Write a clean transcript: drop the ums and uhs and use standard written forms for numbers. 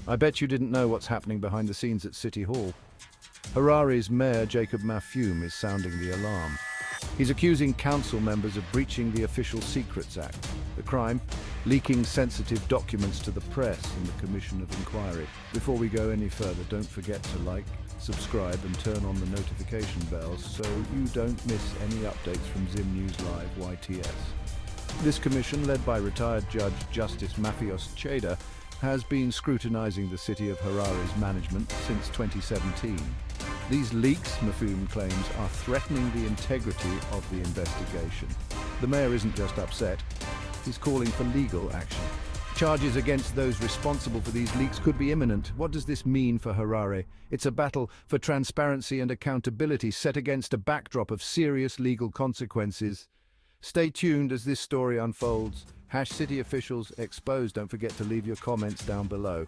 I bet you didn't know what's happening behind the scenes at City Hall. Harare's mayor, J Mafume, is sounding the alarm. He's accusing council members of breaching the Official Secrets Act. The crime? Leaking sensitive documents to the press and the Commission of Inquiry. Before we go any further, don't forget to like, subscribe and turn on the notification bells so you don't miss any updates from Zim News Live YTS. This commission, led by retired Judge Justice Mafios Cheda, has been scrutinizing the city of Harare's management since 2017. These leaks, Mafume claims, are threatening the integrity of the investigation. The mayor isn't just upset, he's calling for legal action. Charges against those responsible for these leaks could be imminent. What does this mean for Harare? It's a battle for transparency and accountability set against a backdrop of serious legal consequences. Stay tuned as this story unfolds. #City officials exposed. Don't forget to leave your comments down below.